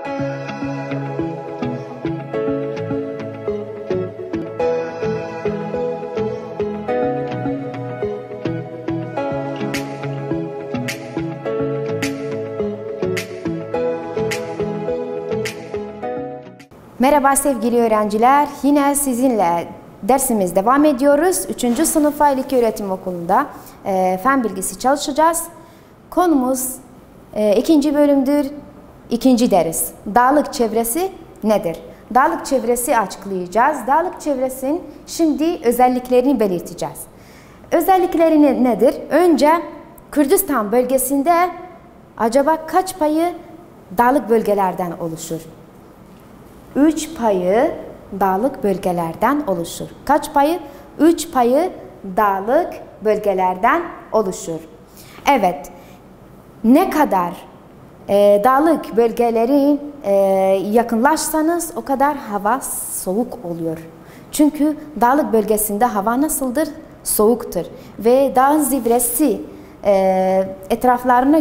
Merhaba sevgili öğrenciler, yine sizinle dersimiz devam ediyoruz. 3. sınıfa İlköğretim Okulu'nda fen bilgisi çalışacağız. Konumuz 2. bölümdür, 2. ders. Dağlık çevresi nedir? Dağlık çevresi açıklayacağız. Dağlık çevresinin şimdi özelliklerini belirteceğiz. Özellikleri nedir? Önce Kürdistan bölgesinde acaba kaç payı dağlık bölgelerden oluşur? 3 payı dağlık bölgelerden oluşur. Kaç payı? 3 payı dağlık bölgelerden oluşur. Evet, ne kadar dağlık bölgeleri yakınlaşsanız o kadar hava soğuk oluyor. Çünkü dağlık bölgesinde hava nasıldır? Soğuktur. Ve dağın zirvesi etraflarına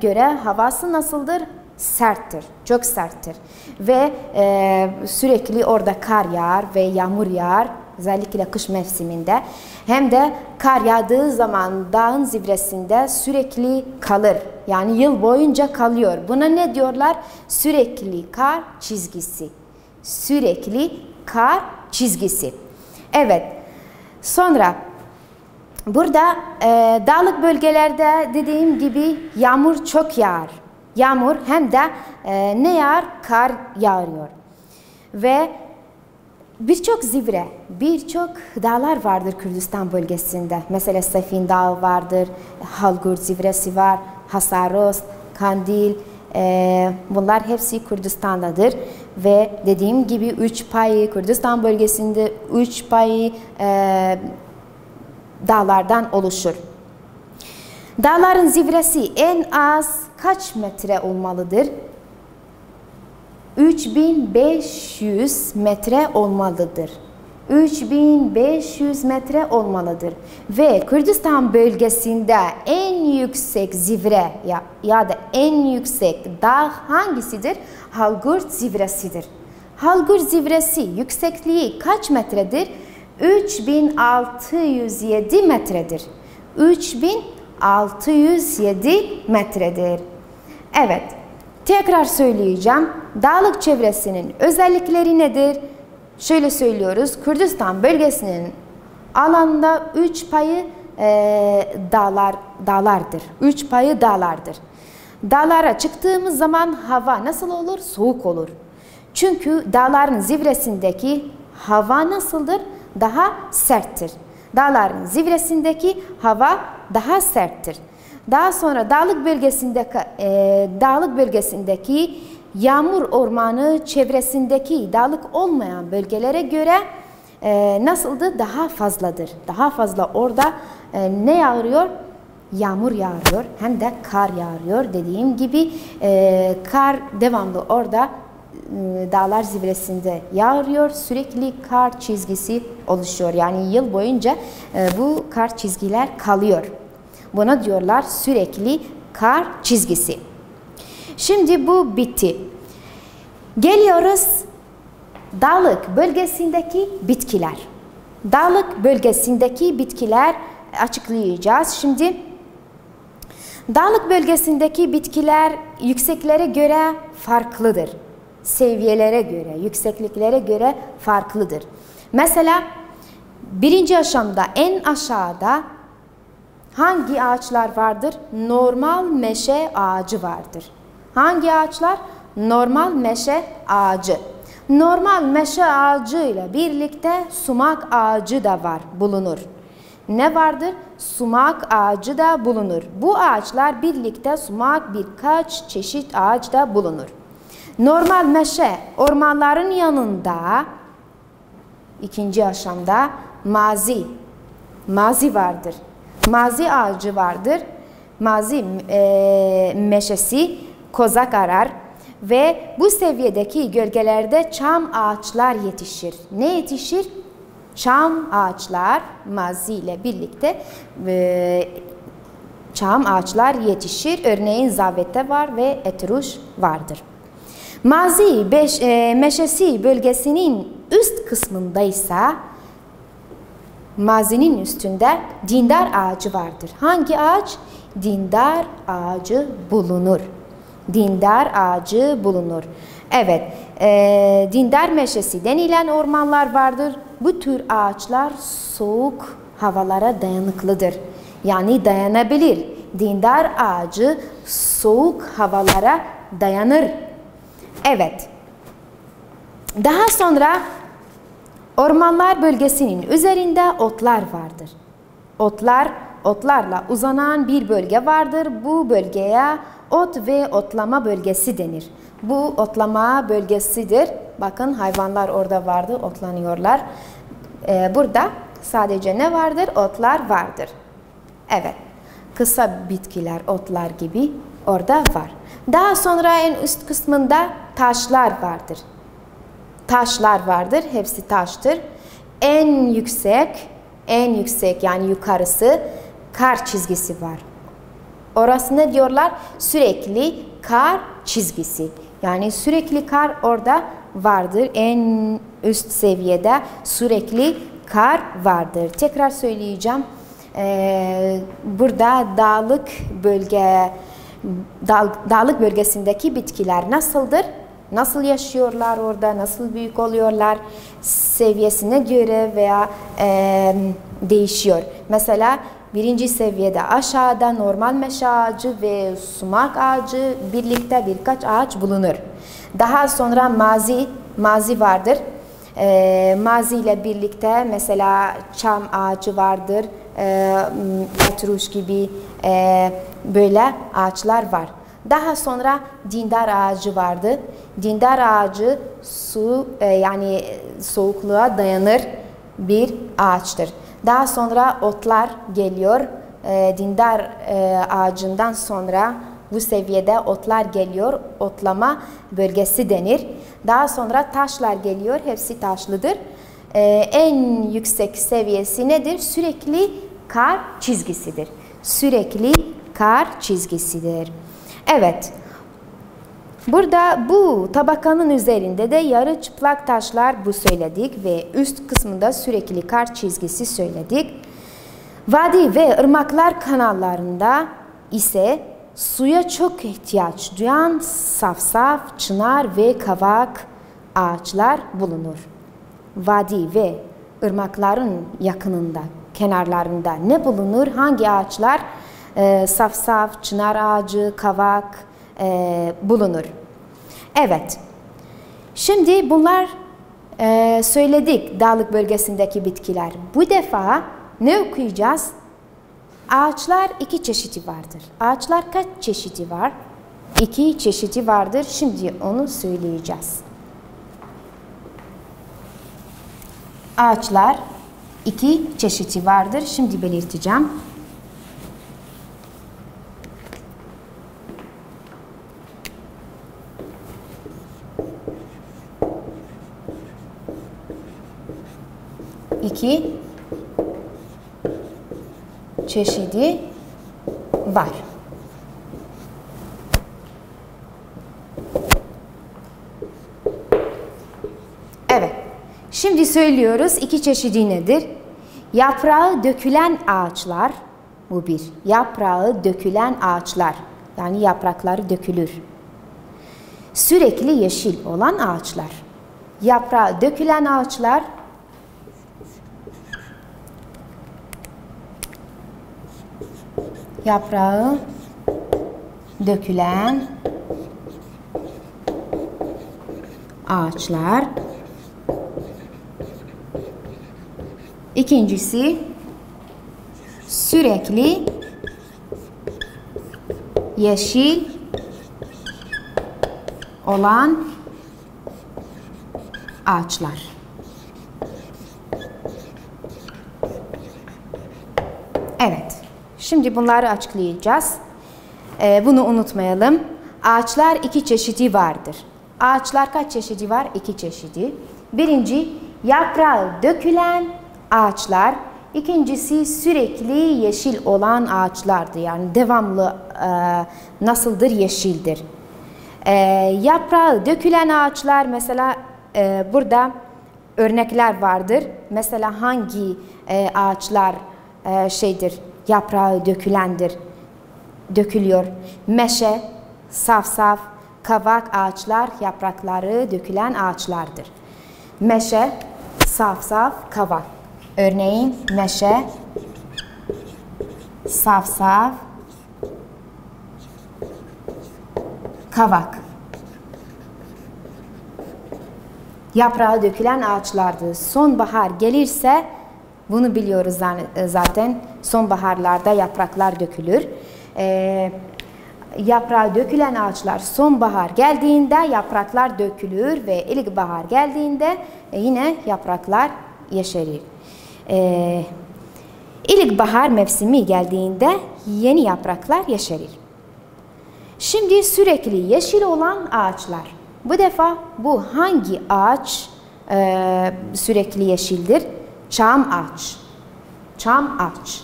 göre havası nasıldır? Serttir, çok serttir ve sürekli orada kar yağar ve yağmur yağar, özellikle kış mevsiminde. Hem de kar yağdığı zaman dağın zirvesinde sürekli kalır, yani yıl boyunca kalıyor. Buna ne diyorlar? Sürekli kar çizgisi. Sürekli kar çizgisi. Evet, sonra burada dağlık bölgelerde dediğim gibi yağmur çok yağar. Yağmur hem de ne yağar? Kar yağıyor. Ve birçok zirve, birçok dağlar vardır Kürdistan bölgesinde. Mesela Sefin Dağı vardır, Halgur zirvesi var, Hasaros, Kandil. Bunlar hepsi Kürdistan'dadır. Ve dediğim gibi 3 payı Kürdistan bölgesinde 3 payı dağlardan oluşur. Dağların zirvesi en az kaç metre olmalıdır? 3500 metre olmalıdır. 3500 metre olmalıdır. Ve Kürdistan bölgesinde en yüksek zirve ya da en yüksek dağ hangisidir? Halgur zirvesidir. Halgur zirvesi yüksekliği kaç metredir? 3607 metredir. 3607 metredir. Evet, tekrar söyleyeceğim. Dağlık çevresinin özellikleri nedir? Şöyle söylüyoruz. Kürdistan bölgesinin alanda 3 payı dağlardır. 3 payı dağlardır. Dağlara çıktığımız zaman hava nasıl olur? Soğuk olur. Çünkü dağların zirvesindeki hava nasıldır? Daha serttir. Dağların zirvesindeki hava daha serttir. Daha sonra dağlık bölgesindeki yağmur ormanı çevresindeki dağlık olmayan bölgelere göre nasıldır? Daha fazladır. Daha fazla orada ne yağıyor? Yağmur yağıyor hem de kar yağıyor. Dediğim gibi kar devamlı orada dağlar zirvesinde yağıyor. Sürekli kar çizgisi oluşuyor. Yani yıl boyunca bu kar çizgiler kalıyor. Buna diyorlar sürekli kar çizgisi. Şimdi bu bitti. Geliyoruz dağlık bölgesindeki bitkiler. Dağlık bölgesindeki bitkiler açıklayacağız. Şimdi dağlık bölgesindeki bitkiler yükseklere göre farklıdır. Seviyelere göre, yüksekliklere göre farklıdır. Mesela birinci aşamada en aşağıda hangi ağaçlar vardır? Normal meşe ağacı vardır. Hangi ağaçlar? Normal meşe ağacı. Normal meşe ağacı ile birlikte sumak ağacı da bulunur. Ne vardır? Sumak ağacı da bulunur. Bu ağaçlar birlikte sumak birkaç çeşit ağaç da bulunur. Normal meşe ormanların yanında ikinci aşamada mazi vardır. Mazi ağacı vardır. Mazi meşesi kozak arar ve bu seviyedeki gölgelerde çam ağaçlar yetişir. Ne yetişir? Çam ağaçlar mazi ile birlikte çam ağaçlar yetişir. Örneğin zavete var ve etruş vardır. Meşesi bölgesinin üst kısmındaysa mazinin üstünde dindar ağacı vardır. Hangi ağaç? Dindar ağacı bulunur. Dindar ağacı bulunur. Evet, dindar meşesi denilen ormanlar vardır. Bu tür ağaçlar soğuk havalara dayanıklıdır. Yani dayanabilir. Dindar ağacı soğuk havalara dayanır. Evet. Daha sonra ormanlar bölgesinin üzerinde otlar vardır. Otlarla uzanan bir bölge vardır. Bu bölgeye ot ve otlama bölgesi denir. Bu otlama bölgesidir. Bakın hayvanlar orada vardı, otlanıyorlar. Burada sadece ne vardır? Otlar vardır. Evet. Kısa bitkiler, otlar gibi orada var. Daha sonra en üst kısmında taşlar vardır. Taşlar vardır. Hepsi taştır. En yüksek yani yukarısı kar çizgisi var. Orası ne diyorlar? Sürekli kar çizgisi. Yani sürekli kar orada vardır. En üst seviyede sürekli kar vardır. Tekrar söyleyeceğim. Burada dağlık bölgesindeki bitkiler nasıldır? Nasıl yaşıyorlar orada? Nasıl büyük oluyorlar? Seviyesine göre veya değişiyor. Mesela birinci seviyede aşağıda normal meşe ağacı ve sumak ağacı birlikte birkaç ağaç bulunur. Daha sonra mazi vardır. Mazi ile birlikte mesela çam ağacı vardır. Petruş gibi böyle ağaçlar var. Daha sonra dindar ağacı vardı. Dindar ağacı yani soğukluğa dayanır bir ağaçtır. Daha sonra otlar geliyor. Dindar ağacından sonra bu seviyede otlar geliyor. Otlama bölgesi denir. Daha sonra taşlar geliyor. Hepsi taşlıdır. En yüksek seviyesi nedir? Sürekli kar çizgisidir. Sürekli kar çizgisidir. Evet. Burada bu tabakanın üzerinde de yarı çıplak taşlar bu söyledik ve üst kısmında sürekli kar çizgisi söyledik. Vadi ve ırmaklar kanallarında ise suya çok ihtiyaç duyan safsaf, çınar ve kavak ağaçlar bulunur. Vadi ve ırmakların yakınında, kenarlarında ne bulunur? Hangi ağaçlar? Safsaf, çınar ağacı, kavak bulunur. Evet. Şimdi bunlar söyledik dağlık bölgesindeki bitkiler. Bu defa ne okuyacağız? Ağaçlar iki çeşidi vardır. Ağaçlar kaç çeşidi var? İki çeşidi vardır. Şimdi onu söyleyeceğiz. Ağaçlar iki çeşidi vardır. Şimdi belirteceğim. İki çeşidi var. Evet. Şimdi söylüyoruz iki çeşidi nedir? Yaprağı dökülen ağaçlar. Bu bir. Yaprağı dökülen ağaçlar. Yani yaprakları dökülür. Sürekli yeşil olan ağaçlar. Yaprağı dökülen ağaçlar. Yaprağı dökülen ağaçlar. İkincisi sürekli yeşil olan ağaçlar. Evet. Şimdi bunları açıklayacağız. Bunu unutmayalım. Ağaçlar iki çeşidi vardır. Ağaçlar kaç çeşidi var? İki çeşidi. Birinci, yaprağı dökülen ağaçlar. İkincisi, sürekli yeşil olan ağaçlardır. Yani devamlı nasıldır? Yeşildir. Yaprağı dökülen ağaçlar, mesela burada örnekler vardır. Mesela hangi ağaçlar yaprağı dökülüyor? Meşe, safsaf, kavak ağaçlar yaprakları dökülen ağaçlardır. Meşe, safsaf, kavak. Örneğin meşe, safsaf, kavak. Yaprağı dökülen ağaçlardır. Sonbahar gelirse, bunu biliyoruz zaten, sonbaharlarda yapraklar dökülür. Yaprağı dökülen ağaçlar sonbahar geldiğinde yapraklar dökülür ve ilkbahar geldiğinde yine yapraklar yeşerir. İlkbahar mevsimi geldiğinde yeni yapraklar yeşerir. Şimdi sürekli yeşil olan ağaçlar. Bu defa bu hangi ağaç sürekli yeşildir? Çam ağaç. Çam ağaç.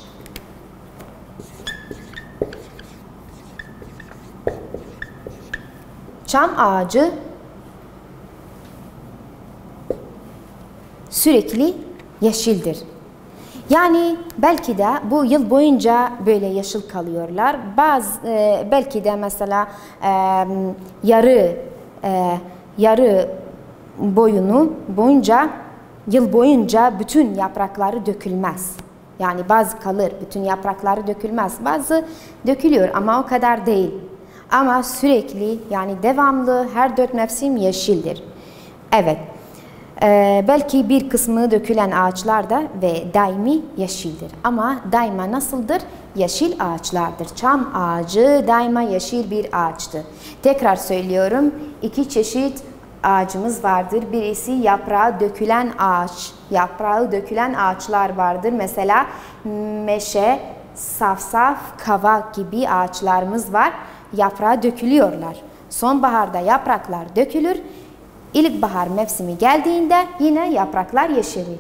Çam ağacı sürekli yeşildir. Yani belki de bu yıl boyunca böyle yeşil kalıyorlar. Belki de mesela yarı yıl boyunca bütün yaprakları dökülmez. Yani bazı kalır, bütün yaprakları dökülmez. Bazı dökülüyor ama o kadar değil. Ama sürekli, yani devamlı, her 4 mevsim yeşildir. Evet. Belki bir kısmı dökülen ağaçlar da ve daimi yeşildir. Ama daima nasıldır? Yeşil ağaçlardır. Çam ağacı daima yeşil bir ağaçtır. Tekrar söylüyorum, 2 çeşit ağacımız vardır. Birisi yaprağı dökülen ağaç. Yaprağı dökülen ağaçlar vardır. Mesela meşe, safsaf, kavak gibi ağaçlarımız var. Yaprağı dökülüyorlar. Sonbaharda yapraklar dökülür. İlkbahar mevsimi geldiğinde yine yapraklar yeşerir.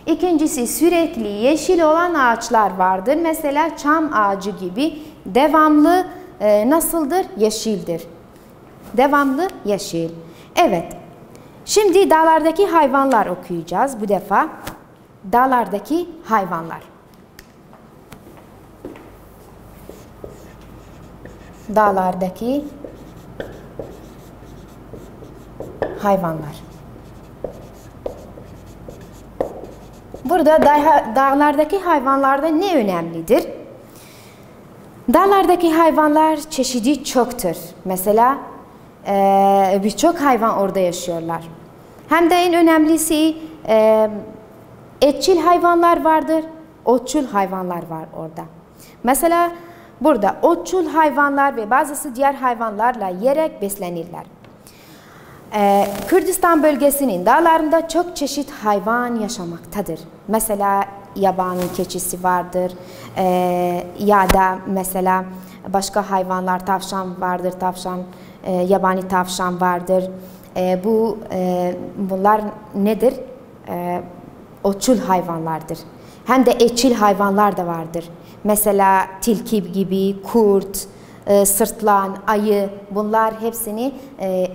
İkincisi, sürekli yeşil olan ağaçlar vardır. Mesela çam ağacı gibi devamlı nasıldır? Yeşildir. Devamlı yeşil. Evet. Şimdi dağlardaki hayvanlar okuyacağız bu defa. Dağlardaki hayvanlar. Dağlardaki hayvanlar. Burada dağlardaki hayvanlarda ne önemlidir? Dağlardaki hayvanlar çeşidi çoktur. Mesela birçok hayvan orada yaşıyorlar. Hem de en önemlisi etçil hayvanlar vardır, otçul hayvanlar var orada. Mesela burada otçul hayvanlar ve bazısı diğer hayvanlarla yiyerek beslenirler. Kürdistan bölgesinin dağlarında çok çeşit hayvan yaşamaktadır. Mesela yabani keçisi vardır ya da mesela başka hayvanlar, tavşan vardır, yabani tavşan vardır. Bunlar nedir? Otçul hayvanlardır. Hem de etçil hayvanlar da vardır. Mesela tilki gibi, kurt, sırtlan, ayı, bunlar hepsini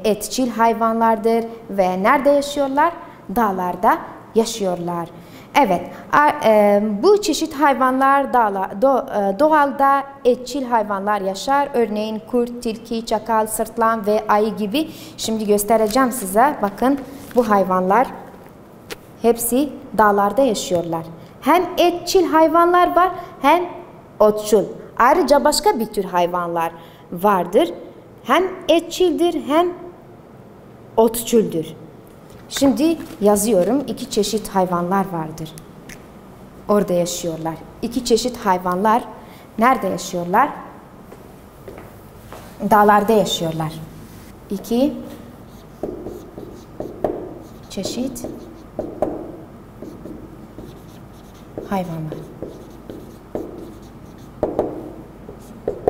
etçil hayvanlardır ve nerede yaşıyorlar? Dağlarda yaşıyorlar. Evet, bu çeşit hayvanlar doğalda etçil hayvanlar yaşar. Örneğin kurt, tilki, çakal, sırtlan ve ayı gibi. Şimdi göstereceğim size. Bakın bu hayvanlar hepsi dağlarda yaşıyorlar. Hem etçil hayvanlar var hem otçul. Ayrıca başka bir tür hayvanlar vardır. Hem etçildir hem otçuldür. Şimdi yazıyorum. 2 çeşit hayvanlar vardır. Orada yaşıyorlar. 2 çeşit hayvanlar nerede yaşıyorlar? Dağlarda yaşıyorlar. 2 çeşit hayvanlar.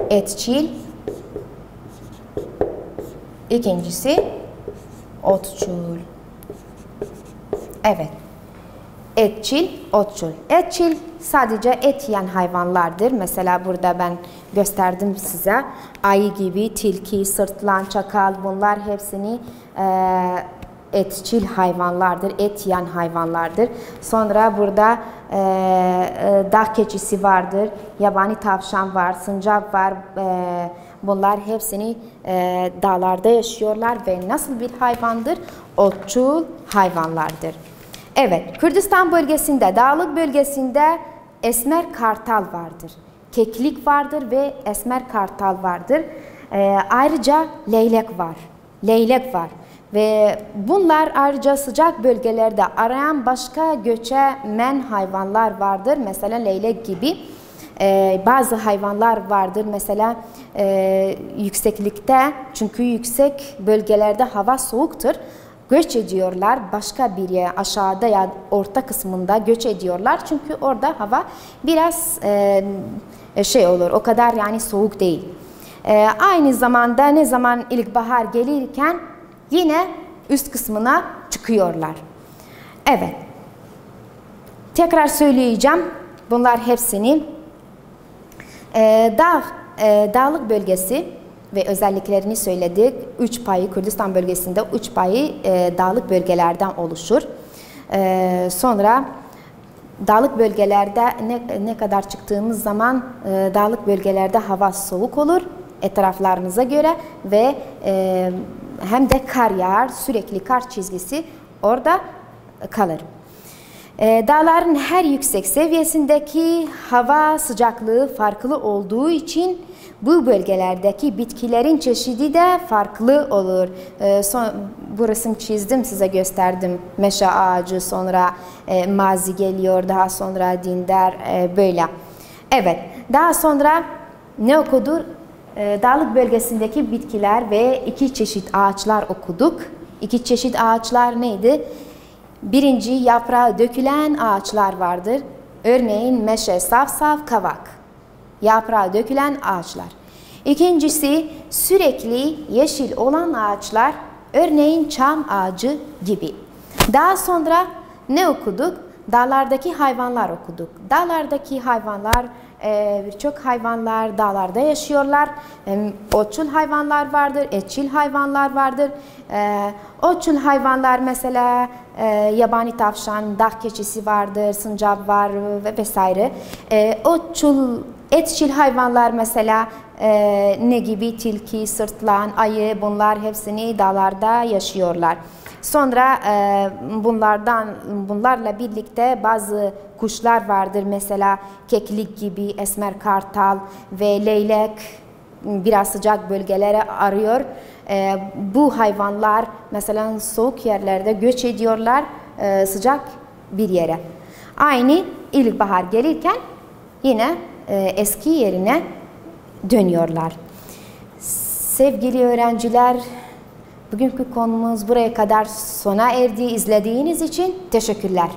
Etçil, ikincisi otçul. Evet. etçil, otçul. Etçil sadece et yiyen hayvanlardır. Mesela burada ben gösterdim size. Ayı gibi, tilki, sırtlan, çakal, bunlar hepsini etçil hayvanlardır, et yiyen hayvanlardır. Sonra burada dağ keçisi vardır, yabani tavşan var, sincap var. Bunlar hepsini dağlarda yaşıyorlar ve nasıl bir hayvandır? Otçul hayvanlardır. Evet, Kürdistan bölgesinde, dağlık bölgesinde esmer kartal vardır. Keklik vardır ve esmer kartal vardır. Ayrıca leylek var. Leylek var. Ve bunlar ayrıca sıcak bölgelerde arayan başka göçemen hayvanlar vardır. Mesela leylek gibi. Bazı hayvanlar vardır. Mesela yükseklikte, çünkü yüksek bölgelerde hava soğuktur. Göç ediyorlar başka bir yere, aşağıda ya orta kısmında göç ediyorlar. Çünkü orada hava biraz olur, o kadar yani soğuk değil. Aynı zamanda ne zaman ilkbahar gelirken yine üst kısmına çıkıyorlar. Evet. Tekrar söyleyeceğim bunlar hepsini. Dağlık bölgesi ve özelliklerini söyledik. 3 payı Kürdistan bölgesinde 3 payı dağlık bölgelerden oluşur. Sonra dağlık bölgelerde ne kadar çıktığımız zaman dağlık bölgelerde hava soğuk olur etraflarınıza göre ve hem de kar yağar, sürekli kar çizgisi orada kalır. Dağların her yüksek seviyesindeki hava sıcaklığı farklı olduğu için bu bölgelerdeki bitkilerin çeşidi de farklı olur. Bu resim çizdim, size gösterdim. Meşe ağacı, sonra mazi geliyor, daha sonra dindar, böyle. Evet, daha sonra ne okuduk? Dağlık bölgesindeki bitkiler ve 2 çeşit ağaçlar okuduk. 2 çeşit ağaçlar neydi? Birinci, yaprağı dökülen ağaçlar vardır. Örneğin meşe, safsaf, kavak. Yaprağı dökülen ağaçlar. İkincisi, sürekli yeşil olan ağaçlar. Örneğin çam ağacı gibi. Daha sonra ne okuduk? Dağlardaki hayvanlar okuduk. Dağlardaki hayvanlar, birçok hayvanlar dağlarda yaşıyorlar. Otçul hayvanlar vardır, etçil hayvanlar vardır. Otçul hayvanlar mesela yabani tavşan, dağ keçisi vardır, sincap var ve vesaire. Etçil hayvanlar mesela ne gibi? Tilki, sırtlan, ayı, bunlar hepsini dağlarda yaşıyorlar. Sonra bunlarla birlikte bazı kuşlar vardır. Mesela keklik gibi, esmer kartal ve leylek biraz sıcak bölgelere arıyor. Bu hayvanlar mesela soğuk yerlerde göç ediyorlar sıcak bir yere. Aynı ilkbahar gelirken yine eski yerine dönüyorlar. Sevgili öğrenciler, bugünkü konumuz buraya kadar sona erdi. İzlediğiniz için teşekkürler.